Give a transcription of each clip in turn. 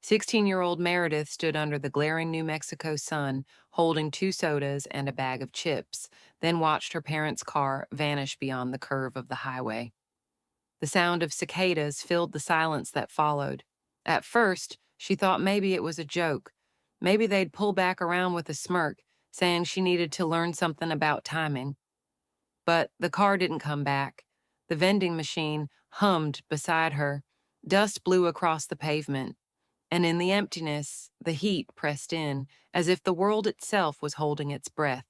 16-year-old Meredith stood under the glaring New Mexico sun, holding 2 sodas and a bag of chips, then watched her parents' car vanish beyond the curve of the highway. The sound of cicadas filled the silence that followed. At first, she thought maybe it was a joke. Maybe they'd pull back around with a smirk, saying she needed to learn something about timing. But the car didn't come back. The vending machine hummed beside her. Dust blew across the pavement. And in the emptiness, the heat pressed in, as if the world itself was holding its breath.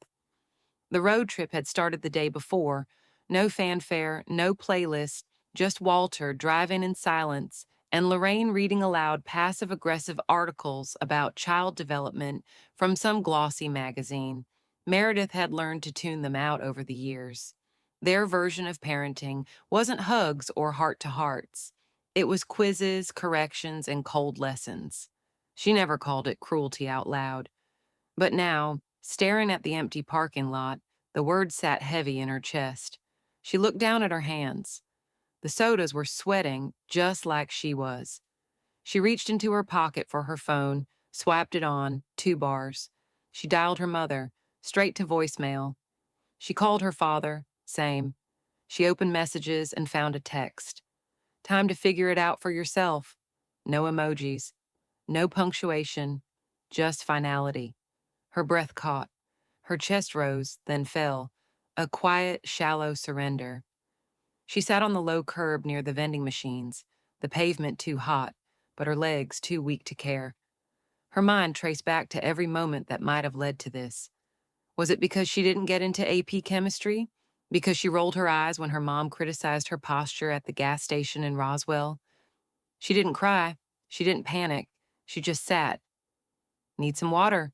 The road trip had started the day before. No fanfare, no playlist, just Walter driving in silence, and Lorraine reading aloud passive-aggressive articles about child development from some glossy magazine. Meredith had learned to tune them out over the years. Their version of parenting wasn't hugs or heart-to-hearts. It was quizzes, corrections, and cold lessons. She never called it cruelty out loud. But now, staring at the empty parking lot, the words sat heavy in her chest. She looked down at her hands. The sodas were sweating just like she was. She reached into her pocket for her phone, swiped it on, 2 bars. She dialed her mother, straight to voicemail. She called her father, same. She opened messages and found a text. Time to figure it out for yourself. No emojis, no punctuation, just finality. Her breath caught. Her chest rose, then fell. A quiet, shallow surrender. She sat on the low curb near the vending machines, the pavement too hot, but her legs too weak to care. Her mind traced back to every moment that might have led to this. Was it because she didn't get into AP chemistry? Because she rolled her eyes when her mom criticized her posture at the gas station in Roswell? She didn't cry. She didn't panic. She just sat. Need some water?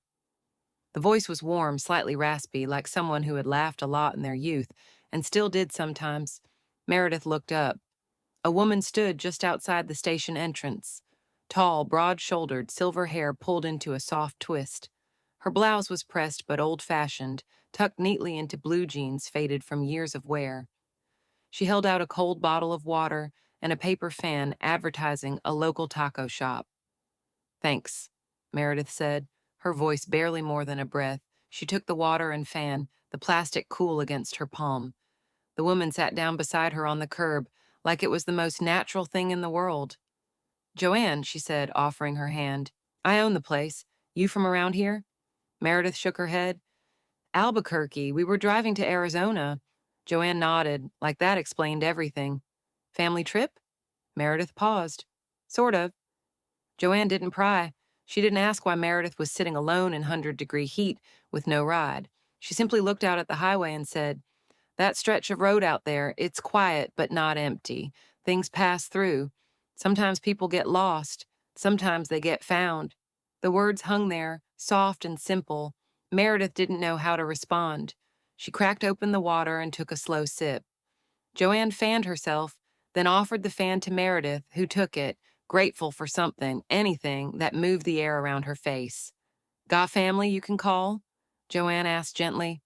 The voice was warm, slightly raspy, like someone who had laughed a lot in their youth, and still did sometimes. Meredith looked up. A woman stood just outside the station entrance. Tall, broad-shouldered, silver hair pulled into a soft twist. Her blouse was pressed but old-fashioned, tucked neatly into blue jeans faded from years of wear. She held out a cold bottle of water and a paper fan advertising a local taco shop. Thanks, Meredith said, her voice barely more than a breath. She took the water and fan, the plastic cool against her palm. The woman sat down beside her on the curb, like it was the most natural thing in the world. Joanne, she said, offering her hand. I own the place. You from around here? Meredith shook her head. Albuquerque. We were driving to Arizona. Joanne nodded, like that explained everything. Family trip? Meredith paused. Sort of. Joanne didn't pry. She didn't ask why Meredith was sitting alone in 100-degree heat with no ride. She simply looked out at the highway and said, that stretch of road out there, it's quiet but not empty. Things pass through. Sometimes people get lost. Sometimes they get found. The words hung there, soft and simple. Meredith didn't know how to respond. She cracked open the water and took a slow sip. Joanne fanned herself, then offered the fan to Meredith, who took it, grateful for something, anything, that moved the air around her face. Got family you can call? Joanne asked gently.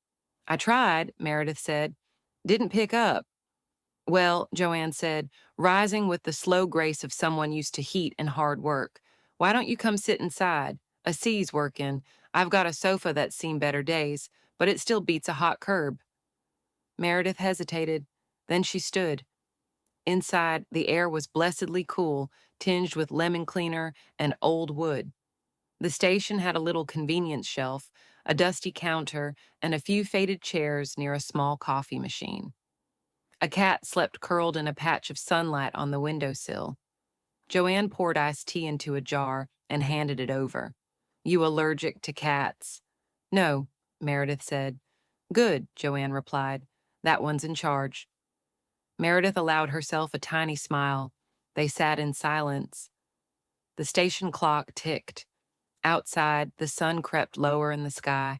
I tried, Meredith said. Didn't pick up. Well, Joanne said, rising with the slow grace of someone used to heat and hard work. Why don't you come sit inside? A C's working. I've got a sofa that's seen better days, but it still beats a hot curb. Meredith hesitated. Then she stood. Inside, the air was blessedly cool, tinged with lemon cleaner and old wood. The station had a little convenience shelf, a dusty counter, and a few faded chairs near a small coffee machine. A cat slept curled in a patch of sunlight on the windowsill. Joanne poured iced tea into a jar and handed it over. You allergic to cats? No, Meredith said. Good, Joanne replied. That one's in charge. Meredith allowed herself a tiny smile. They sat in silence. The station clock ticked. Outside, the sun crept lower in the sky.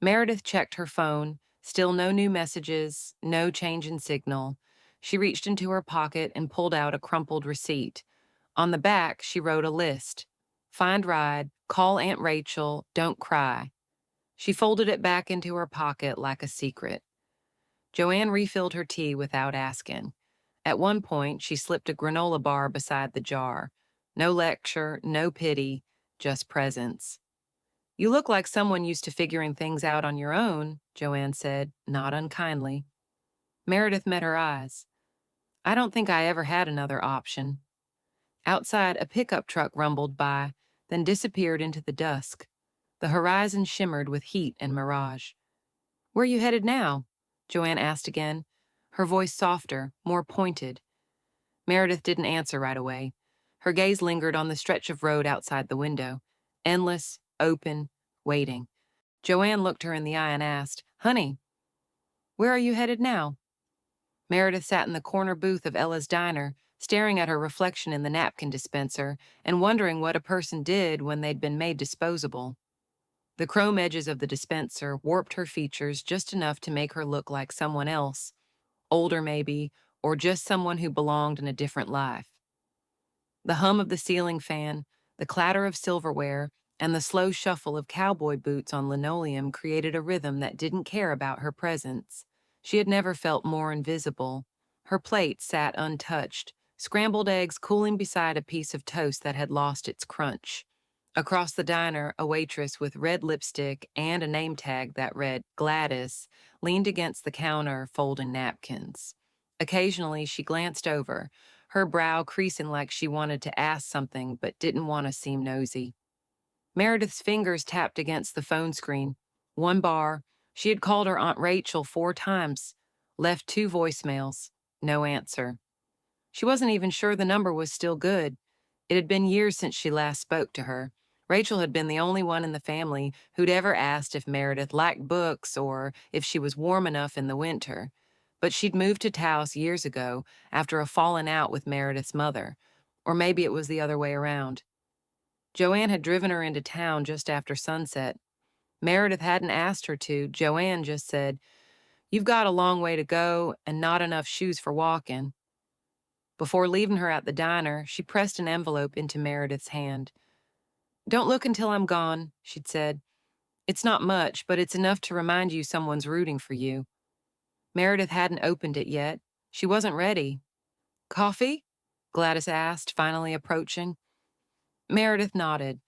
Meredith checked her phone. Still no new messages, no change in signal. She reached into her pocket and pulled out a crumpled receipt. On the back, she wrote a list. Find ride, call Aunt Rachel, don't cry. She folded it back into her pocket like a secret. Joanne refilled her tea without asking. At one point, she slipped a granola bar beside the jar. No lecture, no pity, just presence. You look like someone used to figuring things out on your own, Joanne said, not unkindly. Meredith met her eyes. I don't think I ever had another option. Outside, a pickup truck rumbled by, then disappeared into the dusk. The horizon shimmered with heat and mirage. Where are you headed now? Joanne asked again, her voice softer, more pointed. Meredith didn't answer right away. Her gaze lingered on the stretch of road outside the window. Endless, open, waiting. Joanne looked her in the eye and asked, Honey, where are you headed now? Meredith sat in the corner booth of Ella's diner, staring at her reflection in the napkin dispenser and wondering what a person did when they'd been made disposable. The chrome edges of the dispenser warped her features just enough to make her look like someone else, older maybe, or just someone who belonged in a different life. The hum of the ceiling fan, the clatter of silverware, and the slow shuffle of cowboy boots on linoleum created a rhythm that didn't care about her presence. She had never felt more invisible. Her plate sat untouched, scrambled eggs cooling beside a piece of toast that had lost its crunch. Across the diner, a waitress with red lipstick and a name tag that read Gladys leaned against the counter folding napkins. Occasionally, she glanced over, her brow creasing like she wanted to ask something but didn't want to seem nosy. Meredith's fingers tapped against the phone screen. One bar. She had called her Aunt Rachel 4 times, left 2 voicemails. No answer. She wasn't even sure the number was still good. It had been years since she last spoke to her. Rachel had been the only one in the family who'd ever asked if Meredith liked books or if she was warm enough in the winter. But she'd moved to Taos years ago after a falling out with Meredith's mother. Or maybe it was the other way around. Joanne had driven her into town just after sunset. Meredith hadn't asked her to. Joanne just said, You've got a long way to go and not enough shoes for walking. Before leaving her at the diner, she pressed an envelope into Meredith's hand. Don't look until I'm gone, she'd said. It's not much, but it's enough to remind you someone's rooting for you. Meredith hadn't opened it yet. She wasn't ready. Coffee? Gladys asked, finally approaching. Meredith nodded.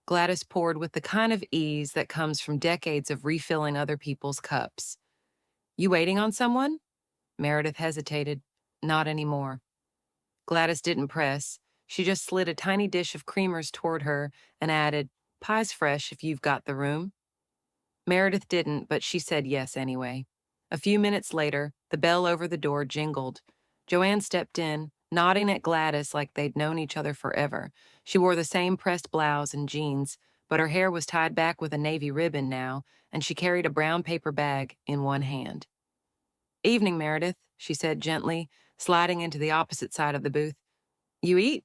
Gladys poured with the kind of ease that comes from decades of refilling other people's cups. You waiting on someone? Meredith hesitated. Not anymore. Gladys didn't press. She just slid a tiny dish of creamers toward her and added, Pie's fresh if you've got the room. Meredith didn't, but she said yes anyway. A few minutes later, the bell over the door jingled. Joanne stepped in, nodding at Gladys like they'd known each other forever. She wore the same pressed blouse and jeans, but her hair was tied back with a navy ribbon now, and she carried a brown paper bag in one hand. Evening, Meredith, she said gently, sliding into the opposite side of the booth. You eat?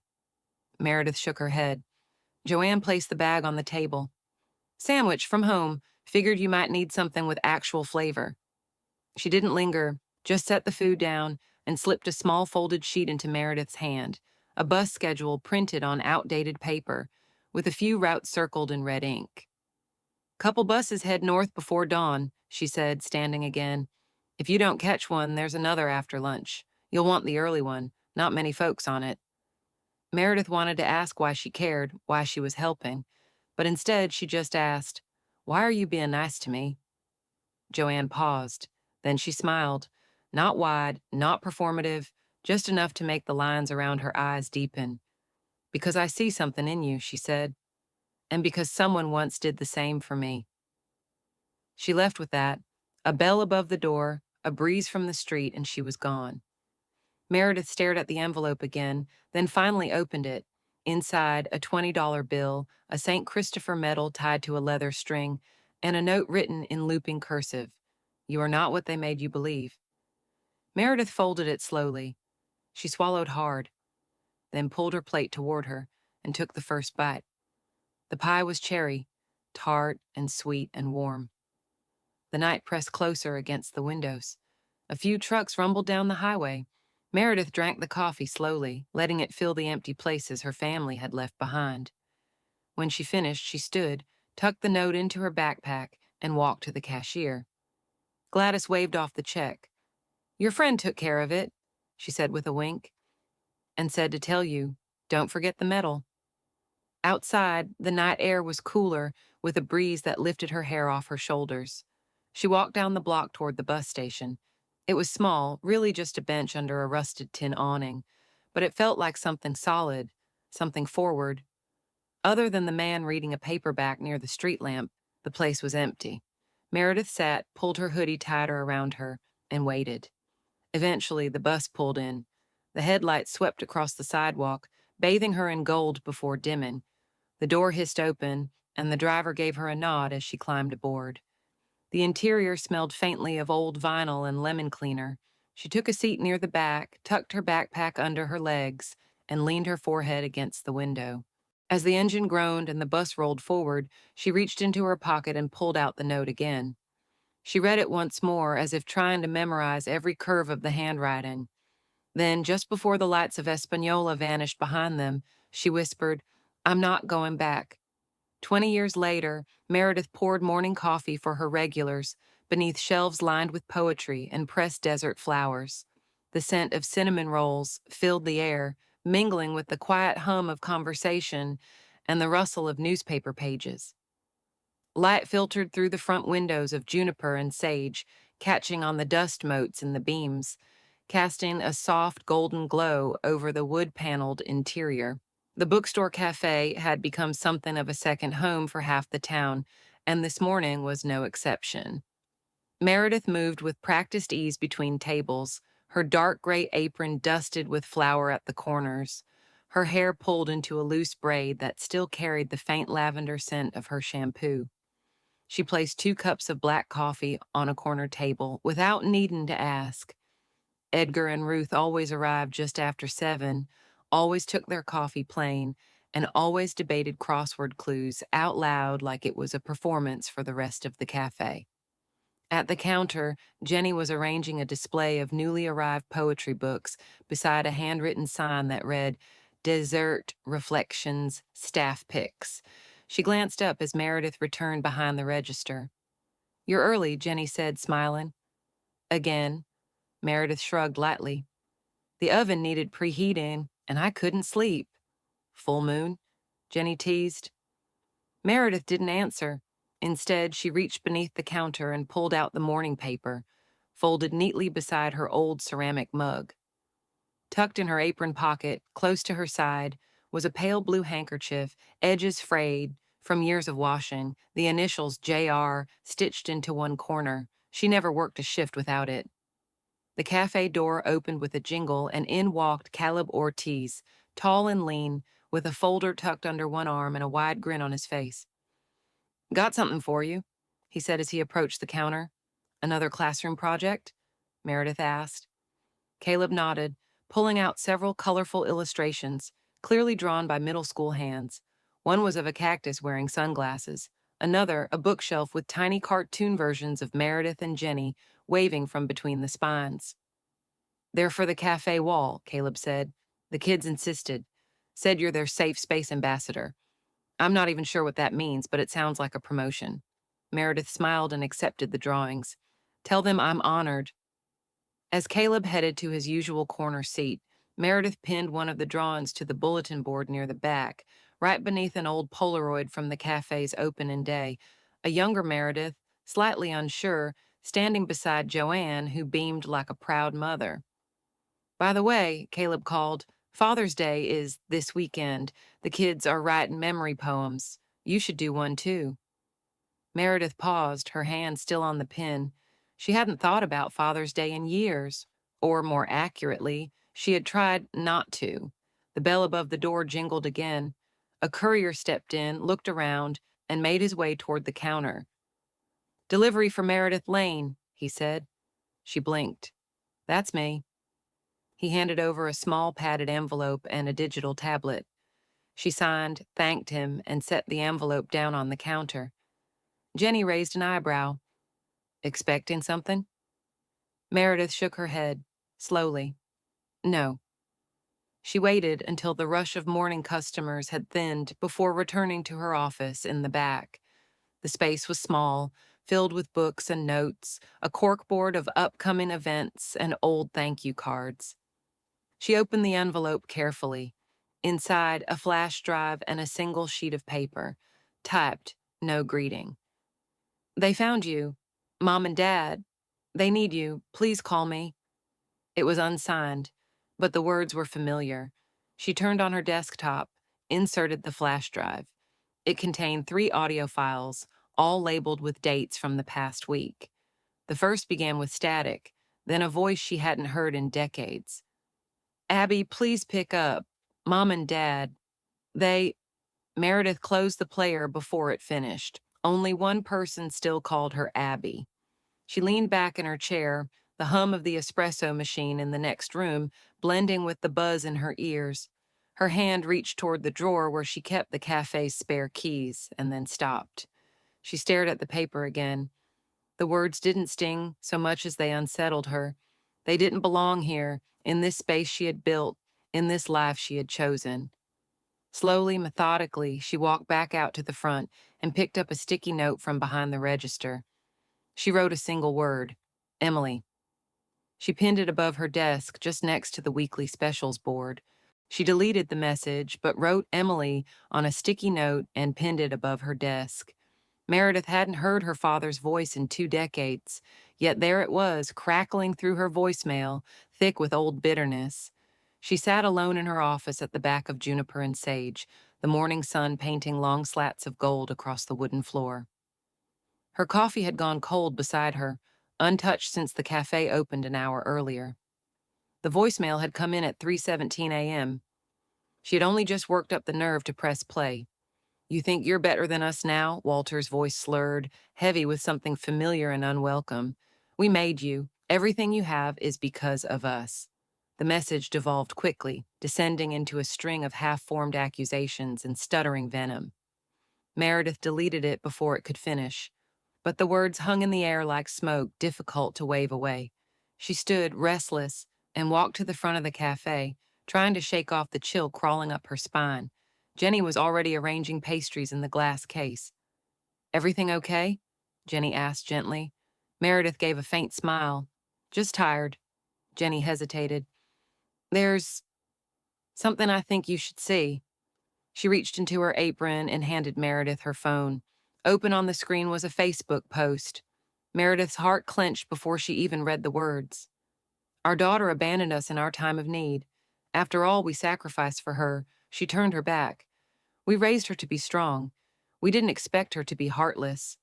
Meredith shook her head. Joanne placed the bag on the table. Sandwich from home. Figured you might need something with actual flavor. She didn't linger, just set the food down and slipped a small folded sheet into Meredith's hand, a bus schedule printed on outdated paper, with a few routes circled in red ink. Couple buses head north before dawn, she said, standing again. If you don't catch one, there's another after lunch. You'll want the early one, not many folks on it. Meredith wanted to ask why she cared, why she was helping, but instead she just asked, Why are you being nice to me? Joanne paused. Then she smiled. Not wide, not performative, just enough to make the lines around her eyes deepen. Because I see something in you, she said. And because someone once did the same for me. She left with that, a bell above the door, a breeze from the street, and she was gone. Meredith stared at the envelope again, then finally opened it. Inside, a $20 bill, a St. Christopher medal tied to a leather string, and a note written in looping cursive. You are not what they made you believe. Meredith folded it slowly. She swallowed hard, then pulled her plate toward her and took the first bite. The pie was cherry, tart and sweet and warm. The night pressed closer against the windows. A few trucks rumbled down the highway. Meredith drank the coffee slowly, letting it fill the empty places her family had left behind. When she finished, she stood, tucked the note into her backpack, and walked to the cashier. Gladys waved off the check. Your friend took care of it, she said with a wink, and said to tell you, don't forget the medal. Outside, the night air was cooler, with a breeze that lifted her hair off her shoulders. She walked down the block toward the bus station. It was small, really just a bench under a rusted tin awning, but it felt like something solid, something forward. Other than the man reading a paperback near the street lamp, the place was empty. Meredith sat, pulled her hoodie tighter around her, and waited. Eventually, the bus pulled in. The headlights swept across the sidewalk, bathing her in gold before dimming. The door hissed open, and the driver gave her a nod as she climbed aboard. The interior smelled faintly of old vinyl and lemon cleaner. She took a seat near the back, tucked her backpack under her legs, and leaned her forehead against the window. As the engine groaned and the bus rolled forward, she reached into her pocket and pulled out the note again. She read it once more, as if trying to memorize every curve of the handwriting. Then, just before the lights of Espanola vanished behind them, she whispered, "I'm not going back." 20 years later, Meredith poured morning coffee for her regulars beneath shelves lined with poetry and pressed desert flowers. The scent of cinnamon rolls filled the air, mingling with the quiet hum of conversation and the rustle of newspaper pages. Light filtered through the front windows of juniper and sage, catching on the dust motes in the beams, casting a soft golden glow over the wood-paneled interior. The bookstore cafe had become something of a second home for half the town, and this morning was no exception. Meredith moved with practiced ease between tables, her dark gray apron dusted with flour at the corners, her hair pulled into a loose braid that still carried the faint lavender scent of her shampoo. She placed 2 cups of black coffee on a corner table without needing to ask. Edgar and Ruth always arrived just after 7, always took their coffee plain, and always debated crossword clues out loud like it was a performance for the rest of the cafe. At the counter, Jenny was arranging a display of newly arrived poetry books beside a handwritten sign that read, "Desert Reflections Staff Picks." She glanced up as Meredith returned behind the register. "You're early," Jenny said, smiling. Again, Meredith shrugged lightly. "The oven needed preheating, and I couldn't sleep." "Full moon?" Jenny teased. Meredith didn't answer. Instead, she reached beneath the counter and pulled out the morning paper, folded neatly beside her old ceramic mug. Tucked in her apron pocket, close to her side, was a pale blue handkerchief, edges frayed from years of washing, the initials JR stitched into one corner. She never worked a shift without it. The cafe door opened with a jingle, and in walked Caleb Ortiz, tall and lean, with a folder tucked under one arm and a wide grin on his face. "Got something for you," he said as he approached the counter. "Another classroom project?" Meredith asked. Caleb nodded, pulling out several colorful illustrations, clearly drawn by middle school hands. One was of a cactus wearing sunglasses, another a bookshelf with tiny cartoon versions of Meredith and Jenny waving from between the spines. "They're for the cafe wall," Caleb said. "The kids insisted. Said you're their safe space ambassador. I'm not even sure what that means, but it sounds like a promotion." Meredith smiled and accepted the drawings. "Tell them I'm honored." As Caleb headed to his usual corner seat, Meredith pinned one of the drawings to the bulletin board near the back, right beneath an old Polaroid from the cafe's opening day. A younger Meredith, slightly unsure, standing beside Joanne, who beamed like a proud mother. "By the way," Caleb called, "Father's Day is this weekend. The kids are writing memory poems. You should do one too." Meredith paused, her hand still on the pen. She hadn't thought about Father's Day in years. Or, more accurately, she had tried not to. The bell above the door jingled again. A courier stepped in, looked around, and made his way toward the counter. "Delivery for Meredith Lane," he said. She blinked. "That's me." He handed over a small padded envelope and a digital tablet. She signed, thanked him, and set the envelope down on the counter. Jenny raised an eyebrow. "Expecting something?" Meredith shook her head, slowly. "No." She waited until the rush of morning customers had thinned before returning to her office in the back. The space was small, filled with books and notes, a corkboard of upcoming events, and old thank you cards. She opened the envelope carefully. Inside, a flash drive and a single sheet of paper. Typed, no greeting. They found you. Mom and Dad. They need you. Please call me. It was unsigned, but the words were familiar. She turned on her desktop, inserted the flash drive. It contained 3 audio files, all labeled with dates from the past week. The first began with static, then a voice she hadn't heard in decades. Abby, please pick up. Mom and Dad. They. Meredith closed the player before it finished. Only one person still called her Abby. She leaned back in her chair, the hum of the espresso machine in the next room blending with the buzz in her ears. Her hand reached toward the drawer where she kept the cafe's spare keys, and then stopped. She stared at the paper again. The words didn't sting so much as they unsettled her. They didn't belong here, in this space she had built, in this life she had chosen. Slowly, methodically, she walked back out to the front and picked up a sticky note from behind the register. She wrote a single word, Emily. She pinned it above her desk, just next to the weekly specials board. She deleted the message, but wrote Emily on a sticky note and pinned it above her desk. Meredith hadn't heard her father's voice in 2 decades, yet there it was, crackling through her voicemail, thick with old bitterness. She sat alone in her office at the back of Juniper and Sage, the morning sun painting long slats of gold across the wooden floor. Her coffee had gone cold beside her, untouched since the cafe opened an hour earlier. The voicemail had come in at 3:17 a.m. She had only just worked up the nerve to press play. You think you're better than us now? Walter's voice slurred, heavy with something familiar and unwelcome. We made you. Everything you have is because of us. The message devolved quickly, descending into a string of half-formed accusations and stuttering venom. Meredith deleted it before it could finish, but the words hung in the air like smoke, difficult to wave away. She stood, restless, and walked to the front of the cafe, trying to shake off the chill crawling up her spine. Jenny was already arranging pastries in the glass case. Everything okay? Jenny asked gently. Meredith gave a faint smile. Just tired. Jenny hesitated. There's something I think you should see. She reached into her apron and handed Meredith her phone. Open on the screen was a Facebook post. Meredith's heart clenched before she even read the words. Our daughter abandoned us in our time of need. After all we sacrificed for her, she turned her back. We raised her to be strong. We didn't expect her to be heartless.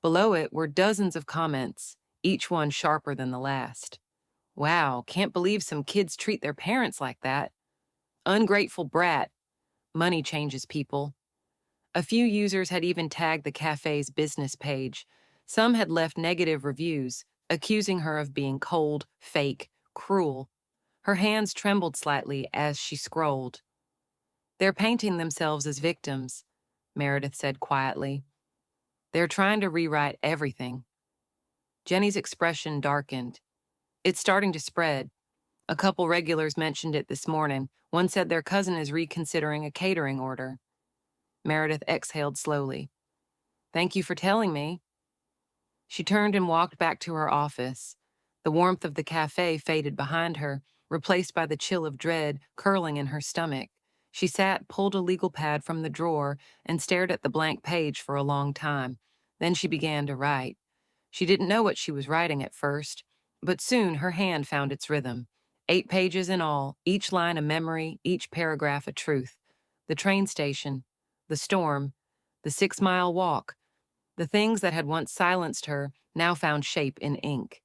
Below it were dozens of comments, each one sharper than the last. Wow, can't believe some kids treat their parents like that. Ungrateful brat. Money changes people. A few users had even tagged the cafe's business page. Some had left negative reviews, accusing her of being cold, fake, cruel. Her hands trembled slightly as she scrolled. They're painting themselves as victims, Meredith said quietly. They're trying to rewrite everything. Jenny's expression darkened. It's starting to spread. A couple regulars mentioned it this morning. One said their cousin is reconsidering a catering order. Meredith exhaled slowly. Thank you for telling me. She turned and walked back to her office. The warmth of the cafe faded behind her, replaced by the chill of dread curling in her stomach. She sat, pulled a legal pad from the drawer, and stared at the blank page for a long time. Then she began to write. She didn't know what she was writing at first, but soon her hand found its rhythm. 8 pages in all, each line a memory, each paragraph a truth. The train station, the storm, the 6-mile walk, the things that had once silenced her now found shape in ink.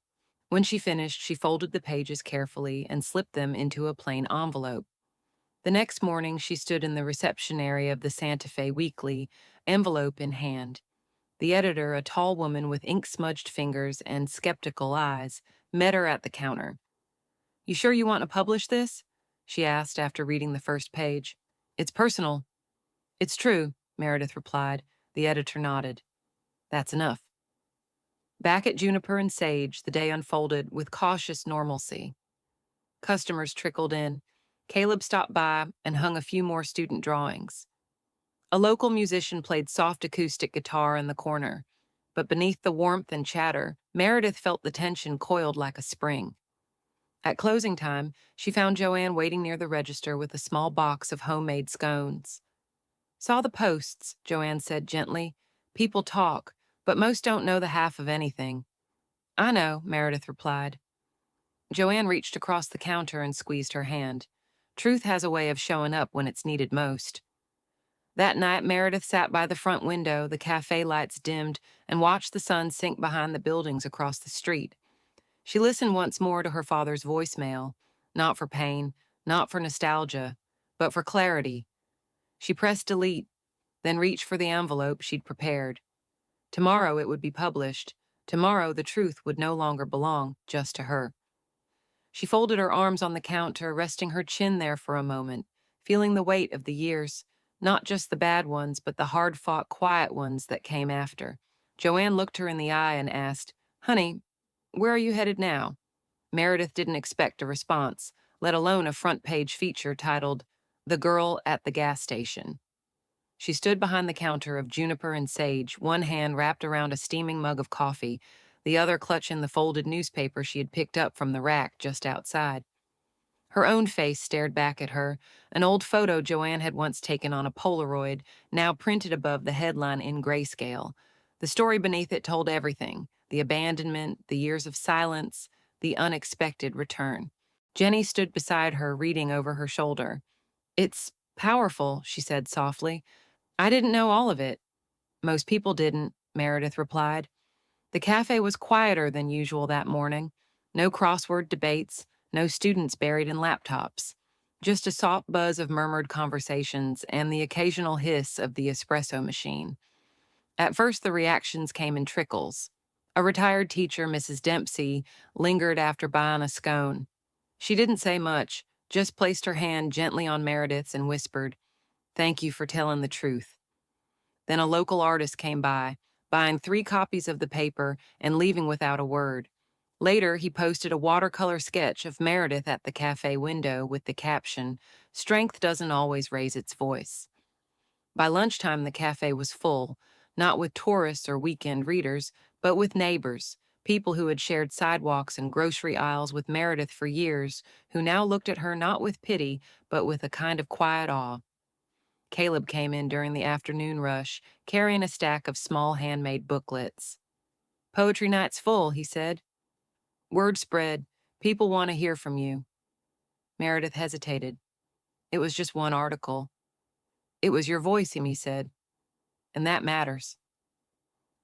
When she finished, she folded the pages carefully and slipped them into a plain envelope. The next morning, she stood in the reception area of the Santa Fe Weekly, envelope in hand. The editor, a tall woman with ink-smudged fingers and skeptical eyes, met her at the counter. You sure you want to publish this? She asked after reading the first page. It's personal. It's true, Meredith replied. The editor nodded. That's enough. Back at Juniper and Sage, the day unfolded with cautious normalcy. Customers trickled in. Caleb stopped by and hung a few more student drawings. A local musician played soft acoustic guitar in the corner, but beneath the warmth and chatter, Meredith felt the tension coiled like a spring. At closing time, she found Joanne waiting near the register with a small box of homemade scones. Saw the posts, Joanne said gently. People talk, but most don't know the half of anything. I know, Meredith replied. Joanne reached across the counter and squeezed her hand. Truth has a way of showing up when it's needed most. That night, Meredith sat by the front window, the cafe lights dimmed, and watched the sun sink behind the buildings across the street. She listened once more to her father's voicemail, not for pain, not for nostalgia, but for clarity. She pressed delete, then reached for the envelope she'd prepared. Tomorrow it would be published. Tomorrow the truth would no longer belong just to her. She folded her arms on the counter, resting her chin there for a moment, feeling the weight of the years, not just the bad ones, but the hard-fought, quiet ones that came after. Joanne looked her in the eye and asked, Honey, where are you headed now? Meredith didn't expect a response, let alone a front-page feature titled, The Girl at the Gas Station. She stood behind the counter of juniper and sage, one hand wrapped around a steaming mug of coffee, the other clutching the folded newspaper she had picked up from the rack just outside. Her own face stared back at her, an old photo Joanne had once taken on a Polaroid, now printed above the headline in grayscale. The story beneath it told everything: the abandonment, the years of silence, the unexpected return. Jenny stood beside her, reading over her shoulder. It's powerful, she said softly. I didn't know all of it. Most people didn't, Meredith replied. The cafe was quieter than usual that morning. No crossword debates, no students buried in laptops. Just a soft buzz of murmured conversations and the occasional hiss of the espresso machine. At first, the reactions came in trickles. A retired teacher, Mrs. Dempsey, lingered after buying a scone. She didn't say much, just placed her hand gently on Meredith's and whispered, Thank you for telling the truth. Then a local artist came by, buying 3 copies of the paper and leaving without a word. Later, he posted a watercolor sketch of Meredith at the cafe window with the caption, Strength doesn't always raise its voice. By lunchtime, the cafe was full, not with tourists or weekend readers, but with neighbors, people who had shared sidewalks and grocery aisles with Meredith for years, who now looked at her not with pity, but with a kind of quiet awe. Caleb came in during the afternoon rush, carrying a stack of small handmade booklets. Poetry night's full, he said. Word spread. People want to hear from you. Meredith hesitated. It was just one article. It was your voice, he said. And that matters.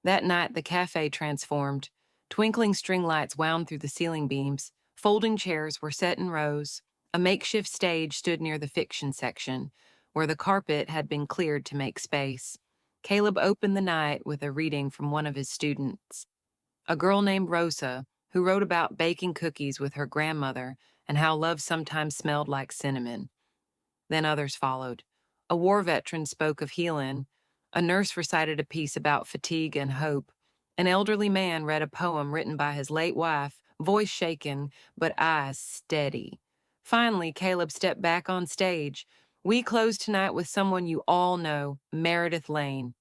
That night, the cafe transformed. Twinkling string lights wound through the ceiling beams. Folding chairs were set in rows. A makeshift stage stood near the fiction section, where the carpet had been cleared to make space. Caleb opened the night with a reading from one of his students, a girl named Rosa, who wrote about baking cookies with her grandmother and how love sometimes smelled like cinnamon. Then others followed. A war veteran spoke of healing. A nurse recited a piece about fatigue and hope. An elderly man read a poem written by his late wife, voice shaken, but eyes steady. Finally, Caleb stepped back on stage. We close tonight with someone you all know, Meredith Lane.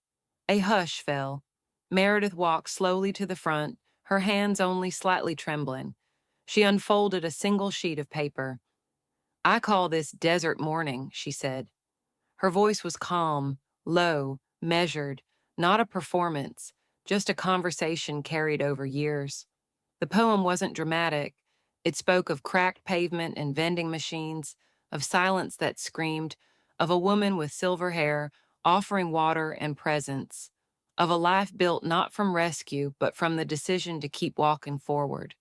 A hush fell. Meredith walked slowly to the front, her hands only slightly trembling. She unfolded a single sheet of paper. I call this desert morning, she said. Her voice was calm, low, measured, not a performance, just a conversation carried over years. The poem wasn't dramatic. It spoke of cracked pavement and vending machines, of silence that screamed, of a woman with silver hair offering water and presence, of a life built not from rescue, but from the decision to keep walking forward.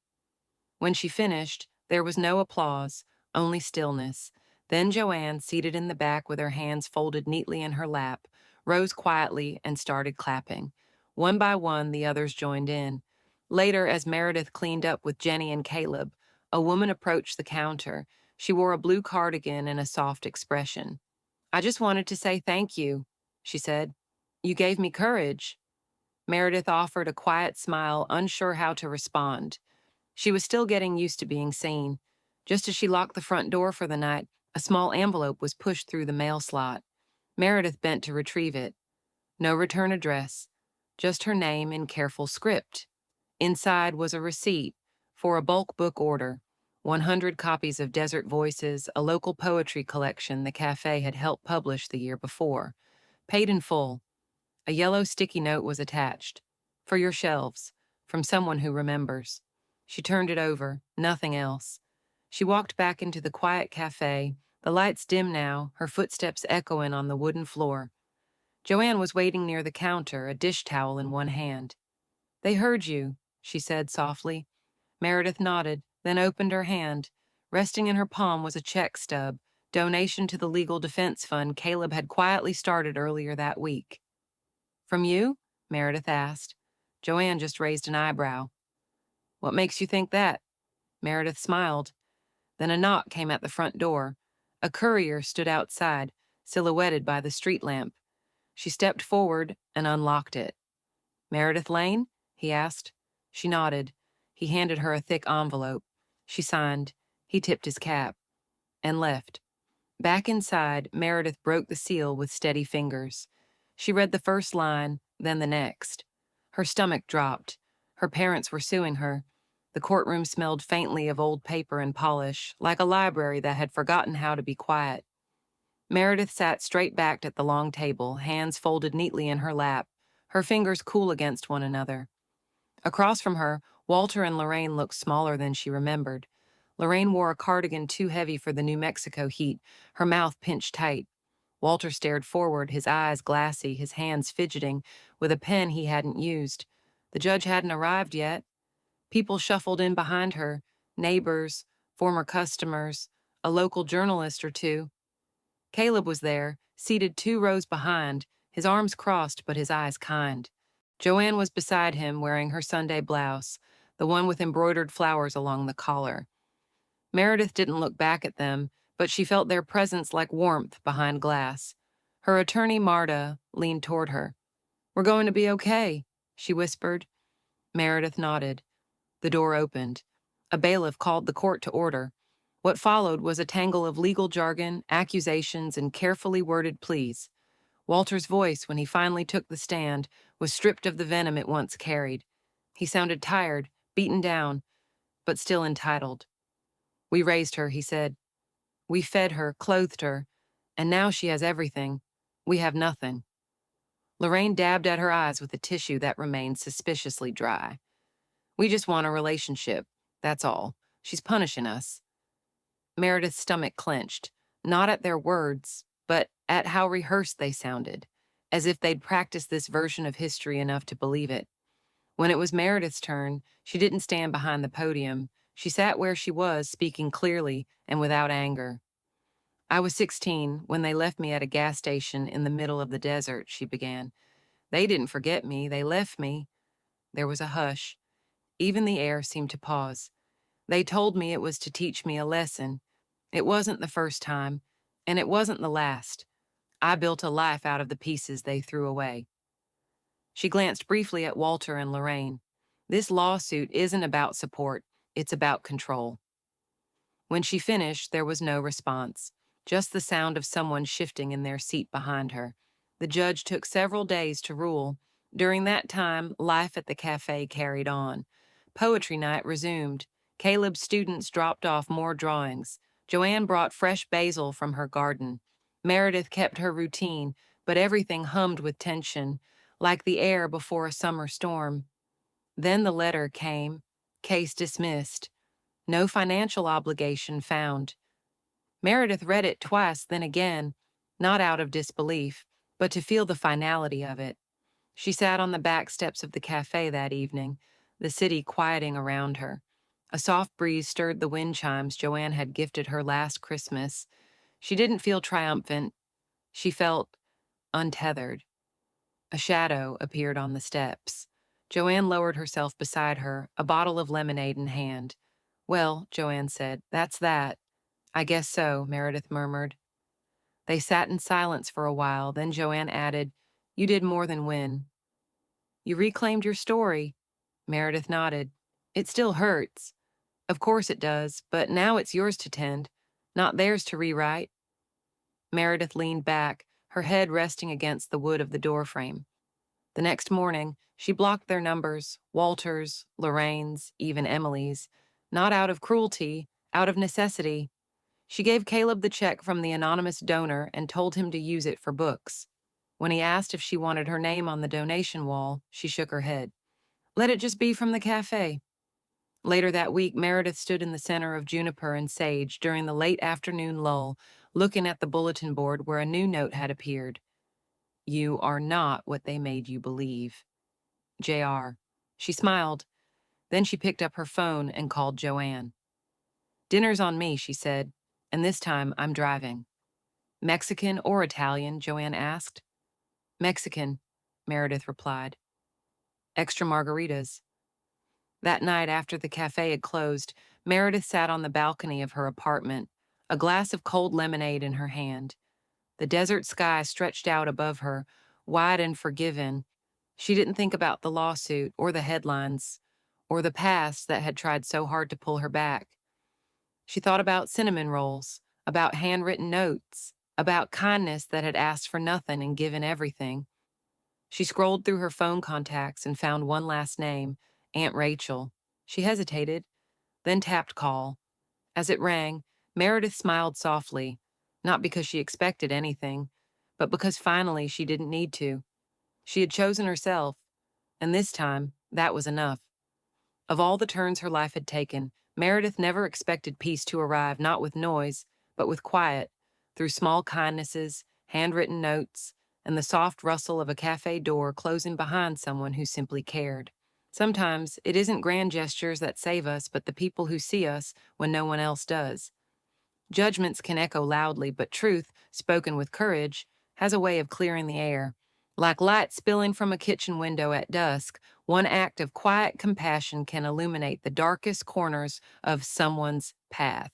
When she finished, there was no applause, only stillness. Then Joanne, seated in the back with her hands folded neatly in her lap, rose quietly and started clapping. One by one, the others joined in. Later, as Meredith cleaned up with Jenny and Caleb, a woman approached the counter. She wore a blue cardigan and a soft expression. I just wanted to say thank you, she said. You gave me courage. Meredith offered a quiet smile, unsure how to respond. She was still getting used to being seen. Just as she locked the front door for the night, a small envelope was pushed through the mail slot. Meredith bent to retrieve it. No return address, just her name in careful script. Inside was a receipt for a bulk book order, 100 copies of Desert Voices, a local poetry collection the cafe had helped publish the year before. Paid in full. A yellow sticky note was attached. For your shelves, from someone who remembers. She turned it over, nothing else. She walked back into the quiet cafe, the lights dim now, her footsteps echoing on the wooden floor. Joanne was waiting near the counter, a dish towel in one hand. They heard you, she said softly. Meredith nodded, then opened her hand. Resting in her palm was a check stub, donation to the legal defense fund Caleb had quietly started earlier that week. From you? Meredith asked. Joanne just raised an eyebrow. What makes you think that? Meredith smiled. Then a knock came at the front door. A courier stood outside, silhouetted by the street lamp. She stepped forward and unlocked it. Meredith Lane? He asked. She nodded. He handed her a thick envelope. She signed. He tipped his cap. And left. Back inside, Meredith broke the seal with steady fingers. She read the first line, then the next. Her stomach dropped. Her parents were suing her. The courtroom smelled faintly of old paper and polish, like a library that had forgotten how to be quiet. Meredith sat straight-backed at the long table, hands folded neatly in her lap, her fingers cool against one another. Across from her, Walter and Lorraine looked smaller than she remembered. Lorraine wore a cardigan too heavy for the New Mexico heat, her mouth pinched tight. Walter stared forward, his eyes glassy, his hands fidgeting, with a pen he hadn't used. The judge hadn't arrived yet. People shuffled in behind her, neighbors, former customers, a local journalist or two. Caleb was there, seated 2 rows behind, his arms crossed but his eyes kind. Joanne was beside him, wearing her Sunday blouse, the one with embroidered flowers along the collar. Meredith didn't look back at them, but she felt their presence like warmth behind glass. Her attorney, Marta, leaned toward her. We're going to be okay, she whispered. Meredith nodded. The door opened. A bailiff called the court to order. What followed was a tangle of legal jargon, accusations, and carefully worded pleas. Walter's voice, when he finally took the stand, was stripped of the venom it once carried. He sounded tired, beaten down, but still entitled. We raised her, he said. We fed her, clothed her, and now she has everything. We have nothing. Lorraine dabbed at her eyes with a tissue that remained suspiciously dry. We just want a relationship, that's all. She's punishing us. Meredith's stomach clenched, not at their words, but at how rehearsed they sounded, as if they'd practiced this version of history enough to believe it. When it was Meredith's turn, she didn't stand behind the podium. She sat where she was, speaking clearly and without anger. I was 16 when they left me at a gas station in the middle of the desert, she began. They didn't forget me, they left me. There was a hush. Even the air seemed to pause. They told me it was to teach me a lesson. It wasn't the first time, and it wasn't the last. I built a life out of the pieces they threw away. She glanced briefly at Walter and Lorraine. This lawsuit isn't about support, it's about control. When she finished, there was no response, just the sound of someone shifting in their seat behind her. The judge took several days to rule. During that time, life at the cafe carried on. Poetry night resumed. Caleb's students dropped off more drawings. Joanne brought fresh basil from her garden. Meredith kept her routine, but everything hummed with tension, like the air before a summer storm. Then the letter came. Case dismissed. No financial obligation found. Meredith read it twice, then again, not out of disbelief, but to feel the finality of it. She sat on the back steps of the cafe that evening, the city quieting around her. A soft breeze stirred the wind chimes Joanne had gifted her last Christmas. She didn't feel triumphant. She felt untethered. A shadow appeared on the steps. Joanne lowered herself beside her, a bottle of lemonade in hand. Well, Joanne said, that's that. I guess so, Meredith murmured. They sat in silence for a while, then Joanne added, you did more than win. You reclaimed your story. Meredith nodded. It still hurts. Of course it does, but now it's yours to tend, not theirs to rewrite. Meredith leaned back, her head resting against the wood of the doorframe. The next morning, she blocked their numbers, Walter's, Lorraine's, even Emily's, not out of cruelty, Out of necessity, she gave Caleb the check from the anonymous donor and told him to use it for books. When he asked if she wanted her name on the donation wall, she shook her head. Let it just be from the cafe. Later that week, Meredith stood in the center of juniper and sage during the late afternoon lull, looking at the bulletin board where a new note had appeared. You are not what they made you believe. J.R. She smiled. Then she picked up her phone and called Joanne. Dinner's on me, she said, and this time I'm driving. Mexican or Italian? Joanne asked. Mexican, Meredith replied. Extra margaritas. That night, after the cafe had closed, Meredith sat on the balcony of her apartment, a glass of cold lemonade in her hand. The desert sky stretched out above her, wide and forgiving. She didn't think about the lawsuit or the headlines or the past that had tried so hard to pull her back. She thought about cinnamon rolls, about handwritten notes, about kindness that had asked for nothing and given everything. She scrolled through her phone contacts and found one last name, Aunt Rachel. She hesitated, then tapped call. As it rang, Meredith smiled softly, not because she expected anything, but because finally she didn't need to. She had chosen herself, and this time, that was enough. Of all the turns her life had taken, Meredith never expected peace to arrive not with noise, but with quiet, through small kindnesses, handwritten notes, and the soft rustle of a cafe door closing behind someone who simply cared. Sometimes it isn't grand gestures that save us, but the people who see us when no one else does. Judgments can echo loudly, but truth, spoken with courage, has a way of clearing the air. Like light spilling from a kitchen window at dusk, one act of quiet compassion can illuminate the darkest corners of someone's path.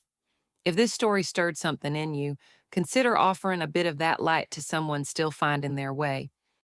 If this story stirred something in you, consider offering a bit of that light to someone still finding their way.